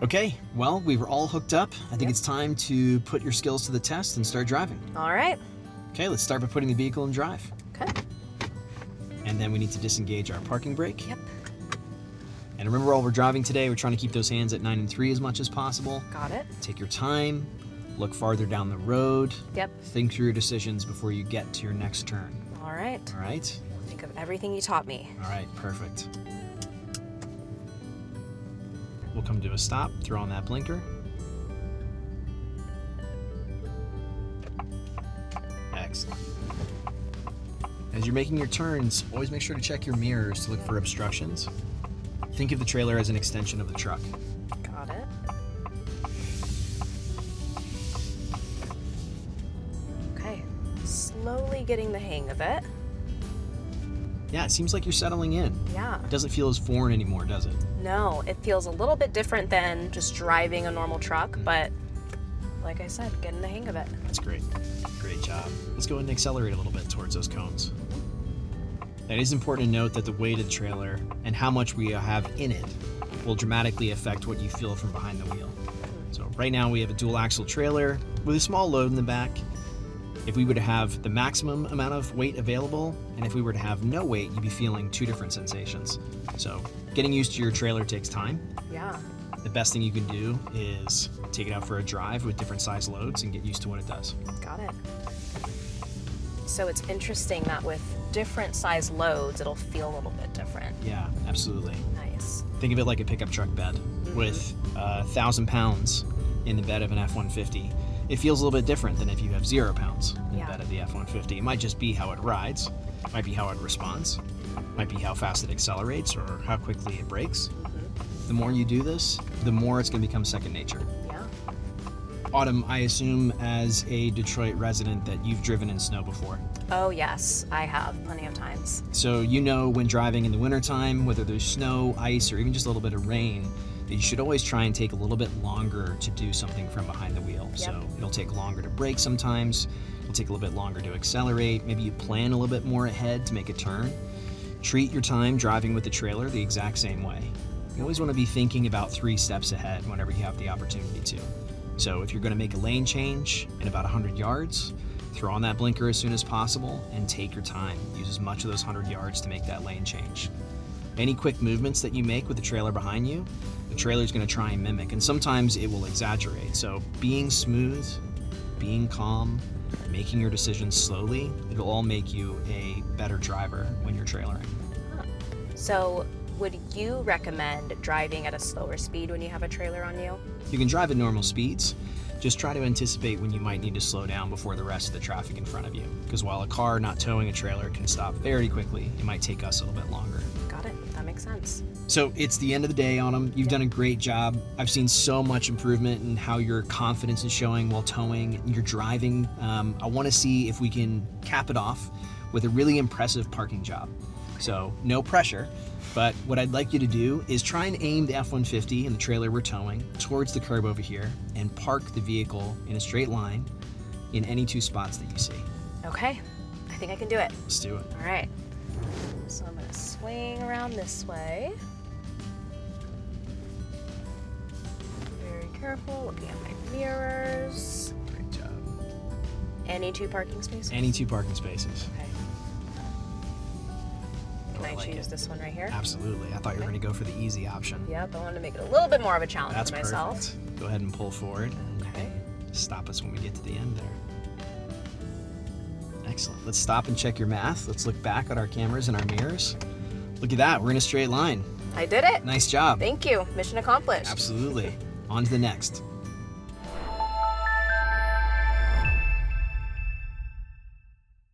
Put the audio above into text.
Okay, well, we were all hooked up. I think it's time to put your skills to the test and start driving. All right. Okay, let's start by putting the vehicle in drive. Okay. And then we need to disengage our parking brake. Yep. And remember, while we're driving today, we're trying to keep those hands at 9 and 3 as much as possible. Got it. Take your time, look farther down the road. Yep. Think through your decisions before you get to your next turn. All right. All right? Think of everything you taught me. All right, perfect. We'll come to a stop, throw on that blinker. Excellent. As you're making your turns, always make sure to check your mirrors to look for obstructions. Think of the trailer as an extension of the truck. Got it. Okay. Slowly getting the hang of it. Yeah, it seems like you're settling in. Yeah. It doesn't feel as foreign anymore, does it? No, it feels a little bit different than just driving a normal truck, but like I said, getting the hang of it. That's great. Great job. Let's go ahead and accelerate a little bit towards those cones. It is important to note that the weight of the trailer and how much we have in it will dramatically affect what you feel from behind the wheel. So right now we have a dual axle trailer with a small load in the back. If we were to have the maximum amount of weight available, and if we were to have no weight, you'd be feeling two different sensations. So getting used to your trailer takes time. Yeah. The best thing you can do is take it out for a drive with different size loads and get used to what it does. Got it. So it's interesting that with different size loads, it'll feel a little bit different. Yeah, absolutely. Nice. Think of it like a pickup truck bed with 1,000 pounds in the bed of an F-150. It feels a little bit different than if you have 0 pounds in the bed of the F-150. It might just be how it rides, might be how it responds, might be how fast it accelerates or how quickly it brakes. The more you do this, the more it's going to become second nature. Yeah. Autumn, I assume as a Detroit resident that you've driven in snow before. Oh yes, I have plenty of times. So you know when driving in the wintertime, whether there's snow, ice, or even just a little bit of rain, that you should always try and take a little bit longer to do something from behind the wheel. Yep. So it'll take longer to brake sometimes, it'll take a little bit longer to accelerate, maybe you plan a little bit more ahead to make a turn. Treat your time driving with the trailer the exact same way. You always want to be thinking about 3 steps ahead whenever you have the opportunity to. So if you're going to make a lane change in about 100 yards, throw on that blinker as soon as possible and take your time. Use as much of those 100 yards to make that lane change. Any quick movements that you make with the trailer behind you, the trailer is going to try and mimic, and sometimes it will exaggerate. So being smooth, being calm, making your decisions slowly, it'll all make you a better driver when you're trailering. So would you recommend driving at a slower speed when you have a trailer on you? You can drive at normal speeds. Just try to anticipate when you might need to slow down before the rest of the traffic in front of you. Because while a car not towing a trailer can stop very quickly, it might take us a little bit longer. Got it. That makes sense. So it's the end of the day, Autumn. You've done a great job. I've seen so much improvement in how your confidence is showing while towing and your driving. I want to see if we can cap it off with a really impressive parking job. So no pressure, but what I'd like you to do is try and aim the F-150 and the trailer we're towing towards the curb over here and park the vehicle in a straight line in any 2 spots that you see. Okay. I think I can do it. Let's do it. All right. So I'm going to swing around this way. Very careful, looking at my mirrors. Great job. Any 2 parking spaces? Any 2 parking spaces. Okay. Can I like choose it. this one right here? Absolutely. I thought you were going to go for the easy option. Yep, I wanted to make it a little bit more of a challenge That's for myself. perfect. Go ahead and pull forward. Okay. Stop us when we get to the end there. Excellent. Let's stop and check your math. Let's look back at our cameras and our mirrors. Look at that. We're in a straight line. I did it. Nice job. Thank you. Mission accomplished. Absolutely. On to the next.